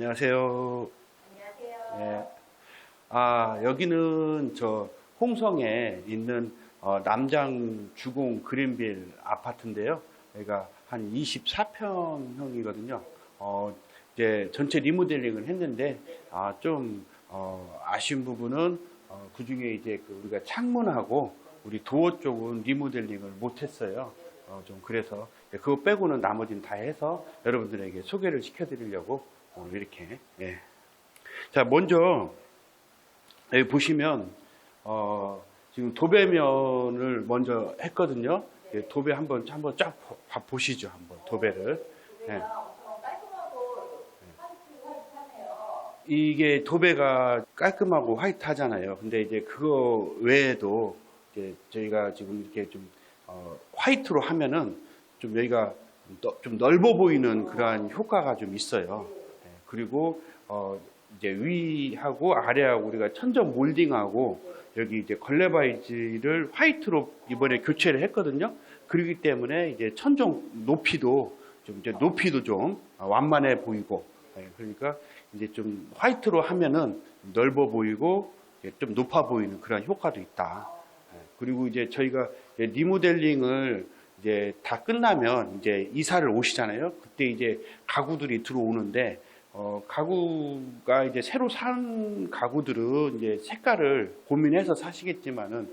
안녕하세요. 안녕하세요. 네. 여기는 저 홍성에 있는 남장 주공 그린빌 아파트인데요. 여기가 한 24평형이거든요. 이제 전체 리모델링을 했는데, 좀, 아쉬운 부분은, 그 중에 이제 우리가 창문하고 우리 도어 쪽은 리모델링을 못했어요. 좀 그래서 그거 빼고는 나머지는 다 해서 여러분들에게 소개를 시켜드리려고 이렇게. 예. 자, 먼저 여기 보시면 지금 도배면을 먼저 했거든요. 예, 도배 한번 쫙 보시죠. 한번 도배를. 예. 엄청 깔끔하고 화이트하네요. 이게 도배가 깔끔하고 화이트하잖아요. 근데 이제 그거 외에도 이제 저희가 지금 이렇게 좀 화이트로 하면은 좀 여기가 좀 넓어 보이는 그러한 효과가 좀 있어요. 예, 그리고 이제 위하고 아래하고 우리가 천정 몰딩하고 여기 이제 걸레바이즈를 화이트로 이번에 교체를 했거든요. 그렇기 때문에 이제 천정 높이도 좀 완만해 보이고, 예, 그러니까 이제 좀 화이트로 하면은 넓어 보이고 좀 높아 보이는 그런 효과도 있다. 예, 그리고 이제 저희가 리모델링을 이제 다 끝나면 이제 이사를 오시잖아요. 그때 이제 가구들이 들어오는데 가구가 이제 새로 산 가구들은 이제 색깔을 고민해서 사시겠지만은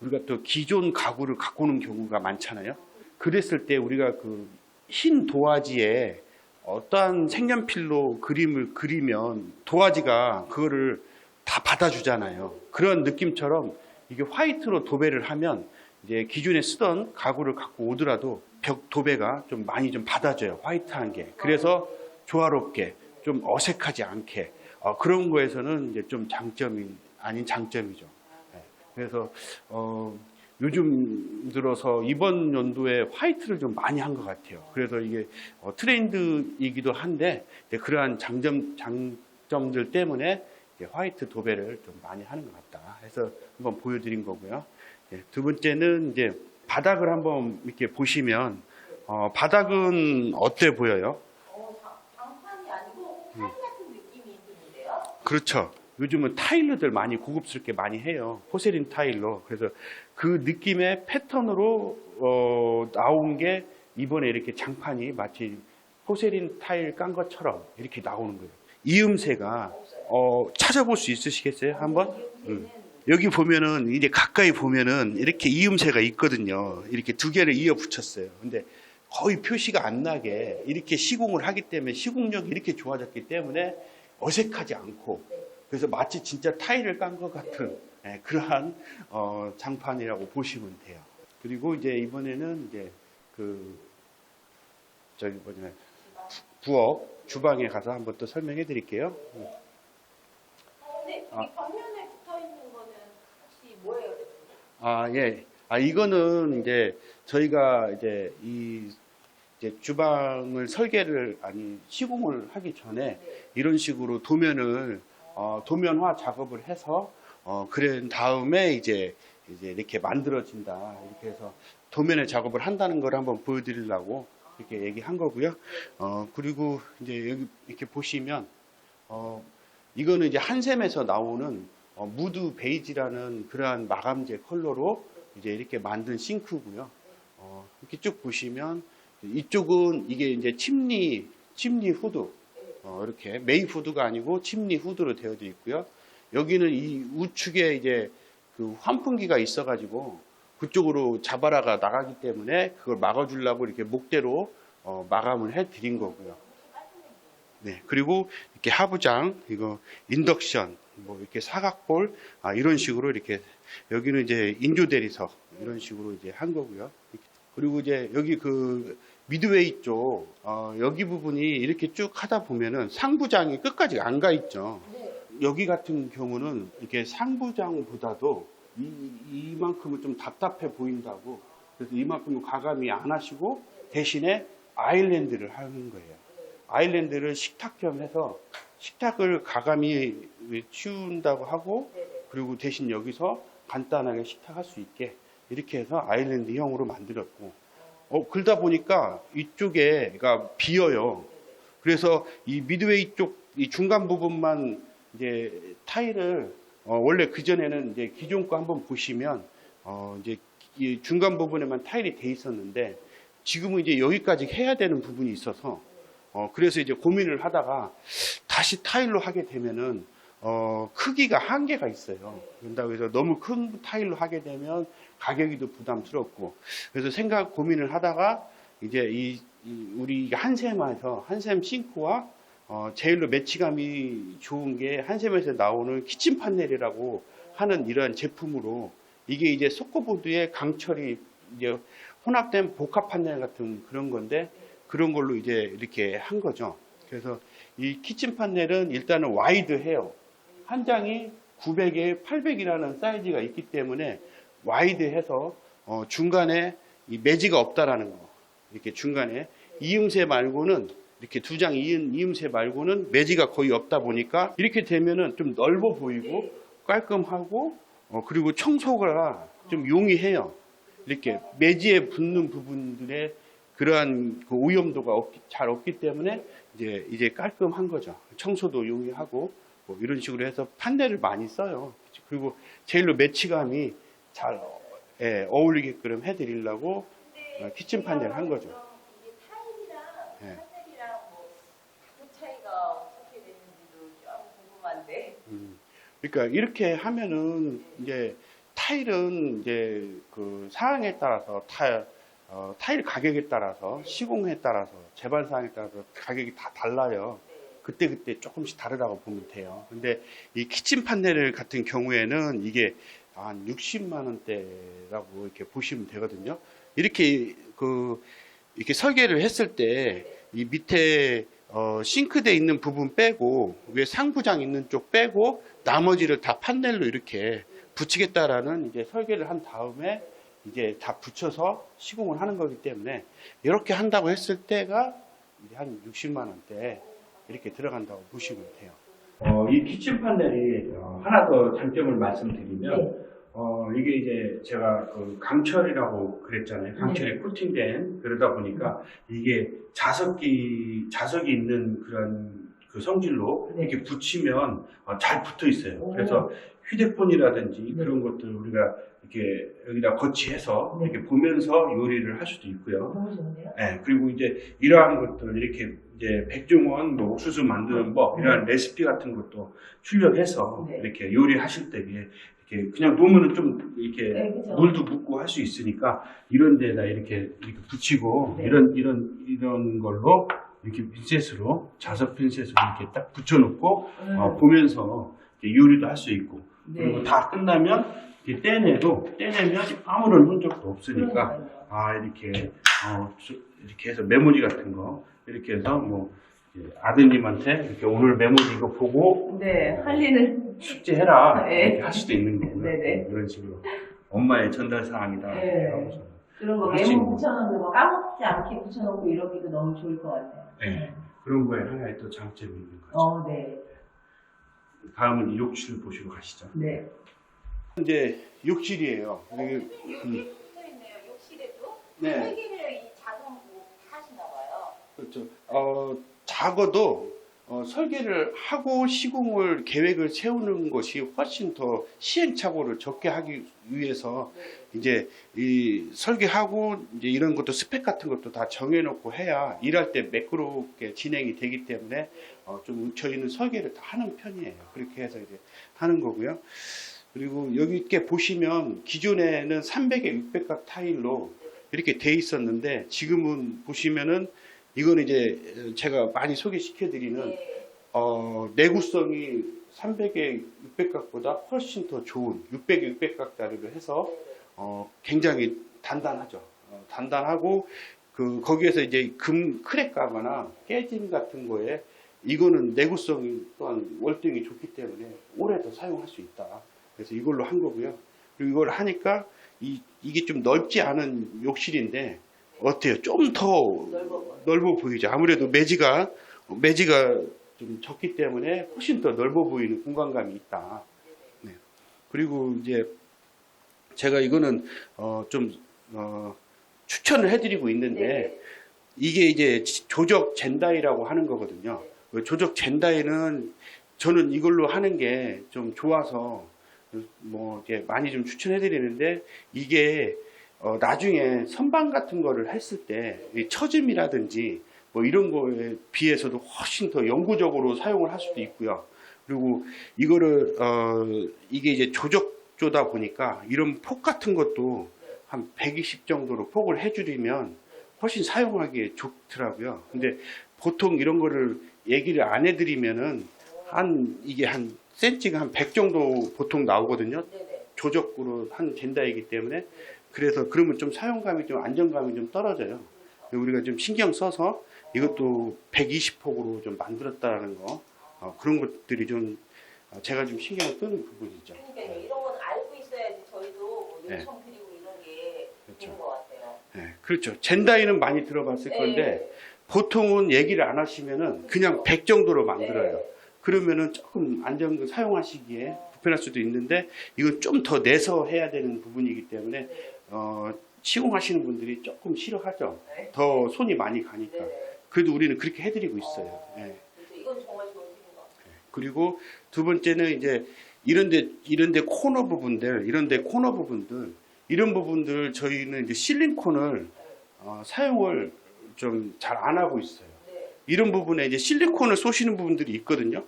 우리가 또 기존 가구를 갖고 오는 경우가 많잖아요. 그랬을 때 우리가 그 흰 도화지에 어떠한 색연필로 그림을 그리면 도화지가 그거를 다 받아주잖아요. 그런 느낌처럼 이게 화이트로 도배를 하면 이제 기존에 쓰던 가구를 갖고 오더라도 벽 도배가 좀 많이 좀 받아줘요. 화이트한 게. 그래서 조화롭게 좀 어색하지 않게 그런 거에서는 이제 좀 장점이 아닌 장점이죠. 네. 그래서 요즘 들어서 이번 연도에 화이트를 좀 많이 한 것 같아요. 그래서 이게 트렌드이기도 한데 그러한 장점들 때문에 화이트 도배를 좀 많이 하는 것 같다 해서 한번 보여드린 거고요. 네. 두 번째는 이제 바닥을 한번 이렇게 보시면 바닥은 어때 보여요? 장판이 아니고 타일 같은 느낌이 드는데요? 그렇죠. 요즘은 타일러들 많이 고급스럽게 많이 해요. 포세린 타일로. 그래서 그 느낌의 패턴으로 나온 게 이번에 이렇게 장판이 마치 포세린 타일 깐 것처럼 이렇게 나오는 거예요. 이음새가 찾아볼 수 있으시겠어요? 한번? 여기 보면은 이제 가까이 보면은 이렇게 이음새가 있거든요. 이렇게 두 개를 이어 붙였어요. 근데 거의 표시가 안 나게 이렇게 시공을 하기 때문에 시공력이 이렇게 좋아졌기 때문에 어색하지 않고 그래서 마치 진짜 타일을 깐 것 같은 그러한 장판이라고 보시면 돼요. 그리고 이제 이번에는 이제 저기 뭐냐 부엌 주방에 가서 한번 또 설명해 드릴게요. 근데 여기 벽면에 붙어 있는 거는 혹시 뭐예요? 예. 이거는 이제 저희가 이제 이제 주방을 설계를 시공을 하기 전에 이런 식으로 도면화 작업을 해서 그런 다음에 이제 이렇게 만들어진다 이렇게 해서 도면에 작업을 한다는 걸 한번 보여드리려고 이렇게 얘기한 거고요. 그리고 이제 여기 이렇게 보시면 이거는 이제 한샘에서 나오는 무드 베이지라는 그러한 마감재 컬러로 이제 이렇게 만든 싱크고요. 이렇게 쭉 보시면 이쪽은 이게 이제 침니 후드, 이렇게 메인 후드가 아니고 침니 후드로 되어 있고요. 여기는 이 우측에 이제 그 환풍기가 있어가지고 그쪽으로 자바라가 나가기 때문에 그걸 막아주려고 이렇게 목대로 마감을 해드린 거고요. 네, 그리고 이렇게 하부장, 이거 인덕션, 뭐 이렇게 사각볼, 이런 식으로 이렇게 여기는 이제 인조 대리석 이런 식으로 이제 한 거고요. 그리고 이제 여기 그 미드웨이 쪽 여기 부분이 이렇게 쭉 하다 보면은 상부장이 끝까지 안 가 있죠. 여기 같은 경우는 이렇게 상부장보다도 이만큼은 좀 답답해 보인다고 그래서 이만큼은 가감이 안 하시고 대신에 아일랜드를 하는 거예요. 아일랜드를 식탁 겸 해서 식탁을 가감이 치운다고 하고 그리고 대신 여기서 간단하게 식탁할 수 있게 이렇게 해서 아일랜드형으로 만들었고 그러다 보니까 이쪽에가 비어요. 그래서 이 미드웨이 쪽 이 중간 부분만 이제 타일을 원래 그 전에는 이제 기존 거 한번 보시면 이제 이 중간 부분에만 타일이 돼 있었는데 지금은 이제 여기까지 해야 되는 부분이 있어서 그래서 이제 고민을 하다가 다시 타일로 하게 되면은 크기가 한계가 있어요. 그런다고 해서 너무 큰 타일로 하게 되면 가격이 더 부담스럽고 그래서 고민을 하다가 이제 우리 한샘에서 한샘 싱크와 제일로 매치감이 좋은 게 한샘에서 나오는 키친 판넬이라고 하는 이러한 제품으로 이게 이제 소코보드에 강철이 이제 혼합된 복합 판넬 같은 그런 건데 그런 걸로 이제 이렇게 한 거죠. 그래서 이 키친 판넬은 일단은 와이드해요. 한 장이 900에 800이라는 사이즈가 있기 때문에 와이드해서 중간에 이 매지가 없다라는 거. 이렇게 중간에 이음새 말고는 이렇게 두 장 이음새 말고는 매지가 거의 없다 보니까 이렇게 되면은 좀 넓어 보이고 깔끔하고 그리고 청소가 좀 용이해요. 이렇게 매지에 붙는 부분들의 그러한 그 오염도가 잘 없기 때문에 이제 깔끔한 거죠. 청소도 용이하고 뭐 이런 식으로 해서 판넬을 많이 써요. 그리고 제일로 매치감이 잘 어울리게끔 해드리려고 키친 판넬 한 거죠. 이게 타일이랑 네. 판넬이랑 뭐 가격 차이가 어떻게 되는지도 좀 궁금한데. 그러니까 이렇게 하면은 이제 타일은 이제 그 사항에 따라서 타일 가격에 따라서 시공에 따라서 재반 사항에 따라서 가격이 다 달라요. 그때 조금씩 다르다고 보면 돼요. 근데 이 키친 판넬 같은 경우에는 이게 한 60만 원대라고 이렇게 보시면 되거든요. 이렇게 이렇게 설계를 했을 때 이 밑에 싱크대 있는 부분 빼고 위에 상부장 있는 쪽 빼고 나머지를 다 판넬로 이렇게 붙이겠다라는 이제 설계를 한 다음에 이제 다 붙여서 시공을 하는 거기 때문에 이렇게 한다고 했을 때가 이제 한 60만 원대 이렇게 들어간다고 보시면 돼요. 이 키친 판넬이 하나 더 장점을 말씀드리면 이게 이제 제가 그 강철이라고 그랬잖아요. 강철에 코팅된 그러다 보니까 이게 자석이 있는 그런 그 성질로 이렇게 붙이면 잘 붙어 있어요. 그래서 휴대폰이라든지 그런 것들 우리가 이렇게 여기다 거치해서 이렇게 보면서 요리를 할 수도 있고요. 너무 좋은데요? 네, 그리고 이제 이러한 것들 이렇게 이제 백종원 뭐 옥수수 만드는 법 이러한 레시피 같은 것도 출력해서 이렇게 요리하실 때 이렇게 그냥 놓으면은 좀 이렇게 물도 묻고 할 수 있으니까 이런 데다 이렇게 붙이고 이런 걸로 이렇게 핀셋으로 자석 핀셋으로 이렇게 딱 붙여놓고 보면서 이렇게 요리도 할 수 있고 그리고 다 끝나면 이렇게 떼내면 아무런 흔적도 없으니까 이렇게 해서 메모리 같은 거 이렇게 해서 뭐 아드님한테 이렇게 오늘 메모리 이거 보고 할 일은 숙제해라 이렇게 할 수도 있는 거고요. 네네. 이런 식으로 엄마의 전달 사항이다 이렇게 하고서 그런 거 메모 붙여놓는 거 까먹지 않게 붙여놓고 이러기도 너무 좋을 것 같아요. 네. 그런 거에 하나의 또 장점이 있는 거죠. 네. 다음은 욕실 보시러 가시죠. 네. 이제 욕실이에요. 여기 있네요. 욕실에도 네. 설계를 이 작은 거 하시나 봐요. 그렇죠. 작아도 설계를 하고 시공을 계획을 세우는 것이 훨씬 더 시행착오를 적게 하기 위해서 이제 이 설계하고 이제 이런 것도 스펙 같은 것도 다 정해놓고 해야 일할 때 매끄럽게 진행이 되기 때문에 좀 저희는 설계를 다 하는 편이에요. 그렇게 해서 이제 하는 거고요. 그리고 여기 이렇게 보시면 기존에는 300에 600각 타일로 이렇게 돼 있었는데 지금은 보시면은 이거는 이제 제가 많이 소개시켜 드리는 내구성이 300에 600각보다 훨씬 더 좋은 600에 600각짜리로 해서 굉장히 단단하죠. 단단하고 거기에서 이제 금 크랙 가거나 깨짐 같은 거에 이거는 내구성이 또한 월등히 좋기 때문에 오래 더 사용할 수 있다. 그래서 이걸로 한 거고요. 그리고 이걸 하니까 이게 좀 넓지 않은 욕실인데 어때요? 좀 더 넓어 보이죠. 아무래도 매지가 좀 적기 때문에 훨씬 더 넓어 보이는 공간감이 있다. 네. 그리고 이제 제가 이거는 좀 추천을 해드리고 있는데 이게 이제 조적 젠다이라고 하는 거거든요. 조적 젠다에는 저는 이걸로 하는 게 좀 좋아서 뭐 이렇게 많이 좀 추천해 드리는데, 이게 나중에 선반 같은 거를 했을 때 이 처짐이라든지 뭐 이런 거에 비해서도 훨씬 더 영구적으로 사용을 할 수도 있고요. 그리고 이거를 이게 이제 조적조다 보니까 이런 폭 같은 것도 한 120 정도로 폭을 해주리면 훨씬 사용하기에 좋더라고요. 근데 보통 이런 거를 얘기를 안 해드리면은 이게 한 센치가 한 100 정도 보통 나오거든요. 네네. 조적으로 한 젠다이기 때문에. 그래서 그러면 좀 사용감이 좀 안정감이 좀 떨어져요. 우리가 좀 신경 써서 이것도 120폭으로 좀 만들었다라는 거, 그런 것들이 좀 제가 좀 신경 쓰는 부분이죠. 그러니까 이런 건 알고 있어야지 저희도 뭐 네. 요청 드리고 이런 게 그렇죠. 되는 것 같아요. 네, 그렇죠. 젠다이는 많이 들어봤을 건데 네. 보통은 얘기를 안 하시면은 그냥 100 정도로 만들어요. 네. 그러면은 조금 사용하시기에 불편할 수도 있는데, 이건 좀 더 내서 해야 되는 부분이기 때문에 네. 시공하시는 분들이 조금 싫어하죠. 네. 더 손이 많이 가니까. 네. 그래도 우리는 그렇게 해드리고 있어요. 예. 그래서 이건 정말 좋은 팁인 것 같아요. 그리고 두 번째는 이제 이런데 코너 부분들, 이런 부분들 저희는 이제 실리콘을 사용을 좀 잘 안 하고 있어요. 네. 이런 부분에 이제 실리콘을 쏘시는 부분들이 있거든요.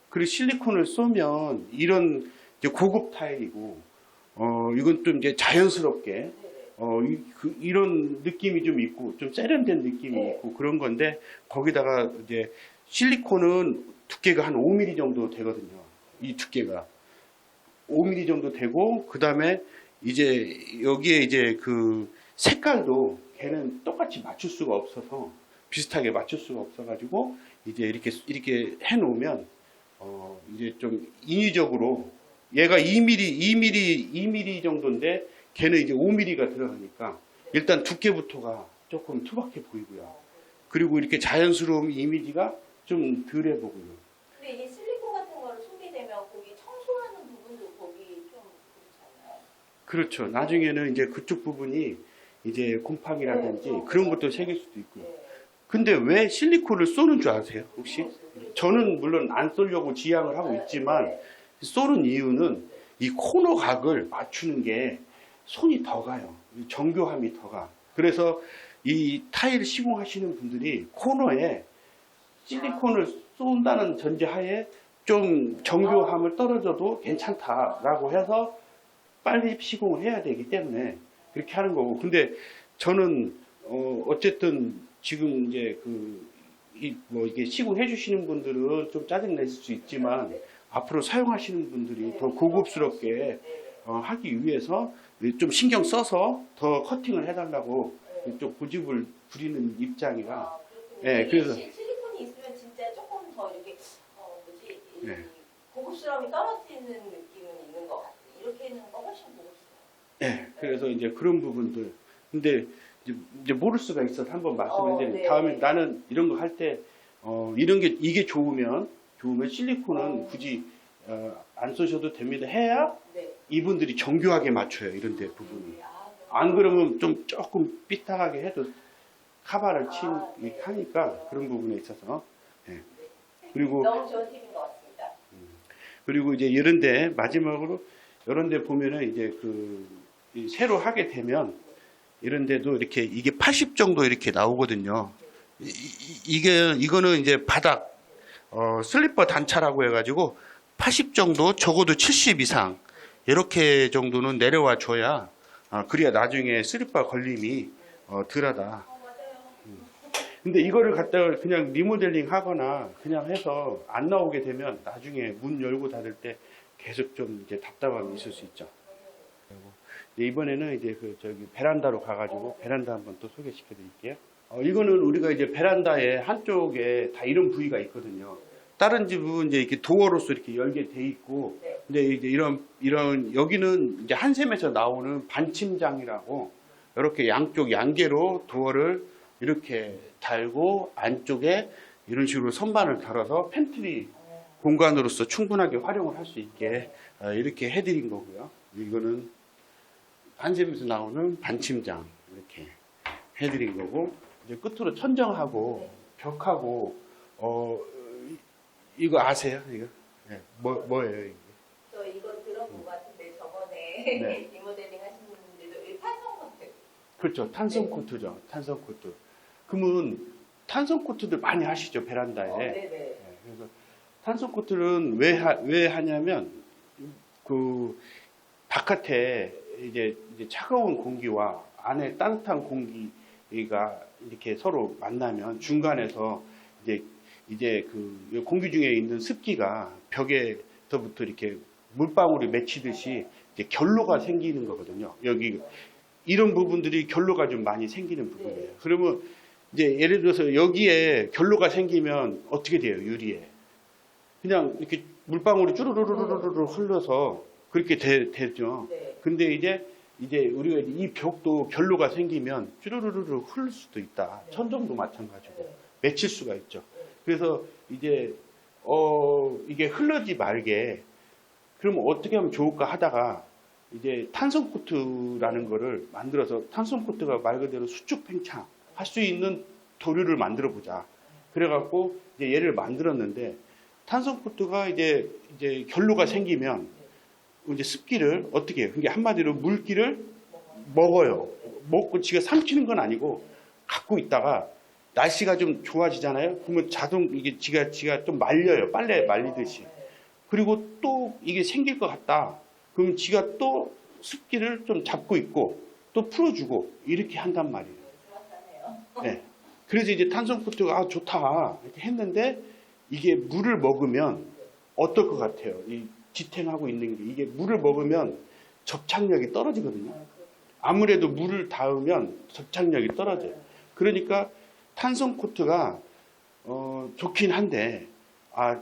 그리고 실리콘을 쏘면 이런 이제 고급 타일이고, 이건 좀 이제 자연스럽게 네. 이런 느낌이 좀 있고, 좀 세련된 느낌이 네. 있고 그런 건데, 거기다가 이제 실리콘은 두께가 한 5mm 정도 되거든요. 이 두께가 5mm 정도 되고, 그 다음에 이제 여기에 이제 그 색깔도 걔는 똑같이 맞출 수가 없어서, 비슷하게 맞출 수가 없어가지고 이제 이렇게 해놓으면 이제 좀 인위적으로, 얘가 2mm 정도인데 걔는 이제 5mm가 들어가니까 일단 두께부터가 조금 투박해 보이고요. 그리고 이렇게 자연스러운 이미지가 좀 덜해 보고요. 근데 이게 실리콘 같은 거를 쏘게 되면 거기 청소하는 부분도 거기 좀 그렇지 않나요? 그렇죠. 나중에는 이제 그쪽 부분이 이제 곰팡이라든지 그런 것도 생길 수도 있고요. 네. 근데 왜 실리콘을 쏘는 줄 아세요? 혹시? 저는 물론 안 쏘려고 지향을 하고 있지만, 쏘는 이유는 이 코너 각을 맞추는 게 손이 더 가요. 정교함이 더 가. 그래서 이 타일 시공하시는 분들이 코너에 실리콘을 쏜다는 전제하에 좀 정교함을 떨어져도 괜찮다라고 해서 빨리 시공을 해야 되기 때문에 그렇게 하는 거고. 근데 저는 어쨌든 지금 이제 뭐 이게 시공해 주시는 분들은 좀 짜증 내실 수 있지만, 앞으로 사용하시는 분들이 더 고급스럽게 하기 위해서 좀 신경 써서 더 커팅을 해달라고 좀 고집을 부리는 입장이라. 네, 그래서 실리콘이 있으면 진짜 조금 더 이렇게 이 네. 고급스러움이 떨어지는 느낌은 있는 것 같아요. 이렇게 해놓은 거 훨씬 고급스러워요. 네, 그래서 이제 그런 부분들. 근데 이제 모를 수가 있어서 한번 말씀을 드리면, 네. 다음에 나는 이런 거 할 때 이게 좋으면 실리콘은 굳이 안 쓰셔도 됩니다 해야 네. 이분들이 정교하게 맞춰요. 이런 데 부분이. 아, 안 그러면 좀 조금 삐딱하게 해도 카바를 네. 하니까 그런 부분에 있어서. 예. 그리고 너무 좋은 팁인 것 같습니다. 그리고 이제 이런데 마지막으로 이런데 보면은 이제 이 새로 하게 되면 이런데도 이게 80 정도 이렇게 나오거든요. 이거는 이제 바닥 슬리퍼 단차라고 해가지고 80 정도, 적어도 70 이상 이렇게 정도는 내려와 줘야 그래야 나중에 슬리퍼 걸림이 덜하다. 맞아요. 근데 이거를 갖다가 그냥 리모델링 하거나 그냥 해서 안 나오게 되면 나중에 문 열고 닫을 때 계속 좀 이제 답답함이 있을 수 있죠. 이번에는 이제 저기 베란다로 가가지고 베란다 한번 또 소개시켜 드릴게요. 이거는 우리가 이제 베란다의 한쪽에 다 이런 부위가 있거든요. 다른 집은 이제 이렇게 도어로서 이렇게 열게 돼 있고, 근데 이제 이런 여기는 이제 한샘에서 나오는 반침장이라고 이렇게 양쪽 양개로 도어를 이렇게 달고 안쪽에 이런 식으로 선반을 달아서 팬트리 공간으로서 충분하게 활용을 할 수 있게 이렇게 해드린 거고요. 이거는 한샘에서 나오는 반침장 이렇게 해드린 거고, 이제 끝으로 천정하고 벽하고 이거 아세요? 이거? 네. 뭐예요, 이게? 저 이거 들어본 것 같은데 저번에 네. 리모델링 하신 분들도 이 탄성 코트. 그렇죠. 탄성 코트죠. 탄성 코트. 그러면 탄성 코트들 많이 하시죠, 베란다에. 네네. 네, 그래서 탄성 코트는 왜 하냐면 그 바깥에 이제 차가운 공기와 안에 따뜻한 공기가 이렇게 서로 만나면 중간에서 이제 그 공기 중에 있는 습기가 벽에서부터 이렇게 물방울이 맺히듯이 이제 결로가 생기는 거거든요. 여기 이런 부분들이 결로가 좀 많이 생기는 부분이에요. 그러면 이제 예를 들어서 여기에 결로가 생기면 어떻게 돼요, 유리에? 그냥 이렇게 물방울이 쭈루루루루루 흘러서 그렇게 되죠. 네. 근데 이제 우리가 이 벽도 결로가 생기면 쭈루루루루 흐를 수도 있다. 네. 천정도 마찬가지고 네. 맺힐 수가 있죠. 네. 그래서 이제 이게 흘러지 말게 그러면 어떻게 하면 좋을까 하다가 이제 탄성 코트라는 거를 만들어서 탄성 코트가 말 그대로 수축 팽창 할 수 있는 도료를 만들어 보자. 그래갖고 이제 얘를 만들었는데 탄성 코트가 이제 결로가 생기면 이제 습기를 어떻게 해요? 그게 한마디로 물기를 먹어요. 먹고 지가 삼키는 건 아니고 갖고 있다가 날씨가 좀 좋아지잖아요. 그러면 이게 지가 좀 말려요. 빨래 말리듯이. 그리고 또 이게 생길 것 같다. 그럼 지가 또 습기를 좀 잡고 있고 또 풀어주고 이렇게 한단 말이에요. 네. 그래서 이제 탄성 코트가 좋다 이렇게 했는데 이게 물을 먹으면 어떨 것 같아요? 이 지탱하고 있는 게 이게 물을 먹으면 접착력이 떨어지거든요. 아무래도 물을 닿으면 접착력이 떨어져요. 그러니까 탄성 코트가 좋긴 한데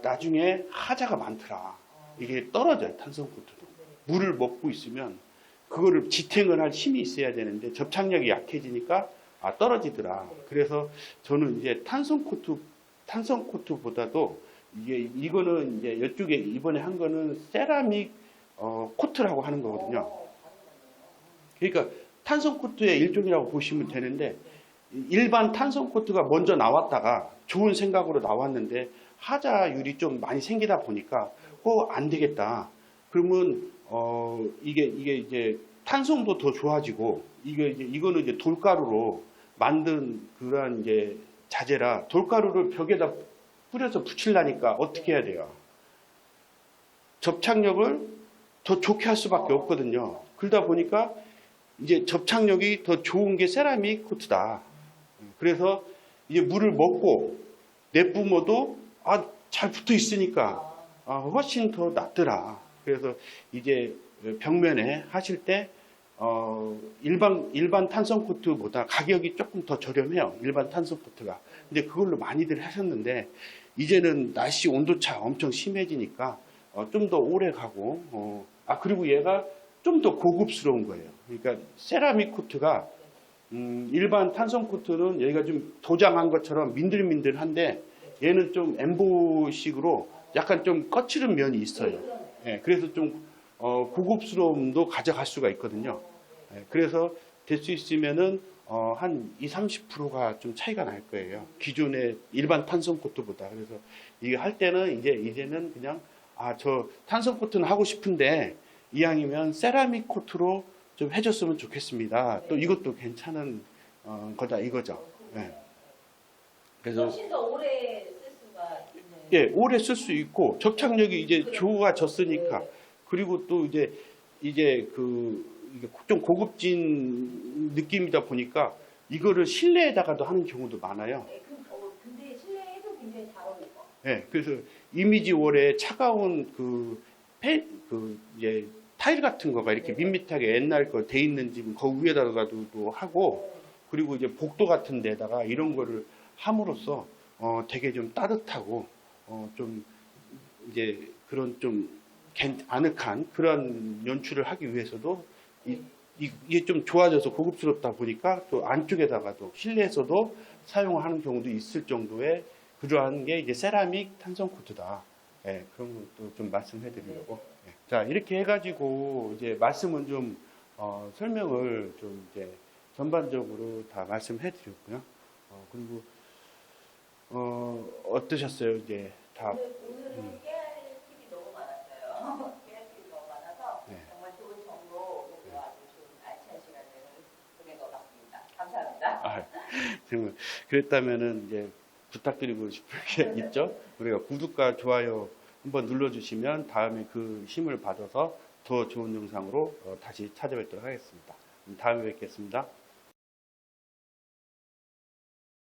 나중에 하자가 많더라. 이게 떨어져요. 탄성 코트도. 물을 먹고 있으면 그거를 지탱을 할 힘이 있어야 되는데 접착력이 약해지니까 떨어지더라. 그래서 저는 이제 탄성 코트보다도 이거는 이제 이쪽에 이번에 한 거는 세라믹 코트라고 하는 거거든요. 그러니까 탄성 코트의 일종이라고 보시면 되는데 일반 탄성 코트가 먼저 나왔다가 좋은 생각으로 나왔는데 하자율이 좀 많이 생기다 보니까 안 되겠다. 그러면 이게 이제 탄성도 더 좋아지고 이거는 이제 돌가루로 만든 그러한 이제 자재라 돌가루를 벽에다 뿌려서 붙이려니까 어떻게 해야 돼요? 접착력을 더 좋게 할 수밖에 없거든요. 그러다 보니까 이제 접착력이 더 좋은 게 세라믹 코트다. 그래서 이제 물을 먹고 내뿜어도 잘 붙어 있으니까 훨씬 더 낫더라. 그래서 이제 벽면에 하실 때 일반 탄성 코트보다 가격이 조금 더 저렴해요. 일반 탄성 코트가. 근데 그걸로 많이들 하셨는데 이제는 날씨 온도차 엄청 심해지니까 좀 더 오래 가고 그리고 얘가 좀 더 고급스러운 거예요. 그러니까 세라믹 코트가 일반 탄성 코트는 여기가 좀 도장한 것처럼 민들민들한데 얘는 좀 엠보식으로 약간 좀 거칠은 면이 있어요. 그래서 좀 고급스러움도 가져갈 수가 있거든요. 그래서 될 수 있으면은 한 20-30%가 좀 차이가 날 거예요. 기존의 일반 탄성 코트보다. 그래서 이게 할 때는 이제는 그냥 저 탄성 코트는 하고 싶은데 이왕이면 세라믹 코트로 좀 해줬으면 좋겠습니다. 또 이것도 괜찮은 거다 이거죠. 그래서 훨씬 더 오래 쓸 수가 있는. 예, 오래 쓸 수 있고 접착력이 이제 좋아졌으니까. 그리고 또 이제 이게 좀 고급진 느낌이다 보니까 이거를 실내에다가도 하는 경우도 많아요. 근데 실내에도 굉장히 잘 어울릴 것 같아요. 예, 그래서 이미지 월에 차가운 이제 타일 같은 거가 이렇게 밋밋하게 옛날 거 돼 있는 집 그 위에다가도 하고 그리고 이제 복도 같은 데다가 이런 거를 함으로써 되게 좀 따뜻하고 좀 이제 그런 좀 아늑한 그런 연출을 하기 위해서도 이게 좀 좋아져서 고급스럽다 보니까 또 안쪽에다가도 실내에서도 사용하는 경우도 있을 정도의 그러한 게 이제 세라믹 탄성 코트다. 그런 것도 좀 말씀해 드리려고. 자, 이렇게 해가지고 이제 말씀은 좀 설명을 좀 이제 전반적으로 다 말씀해 드렸고요. 그리고 어떠셨어요? 이제 다 오늘은 깨알 팁이 너무 많았어요. 깨알 팁이 너무 많아서 네. 정말 좋은 정보 그리고 아주 좋은 알찬 시간을 보낸 것 같습니다. 감사합니다. 아, 정말 그랬다면은 이제 부탁드리고 싶은 게 있죠. 우리가 구독과 좋아요 한번 눌러주시면 다음에 그 힘을 받아서 더 좋은 영상으로 다시 찾아뵙도록 하겠습니다. 다음에 뵙겠습니다.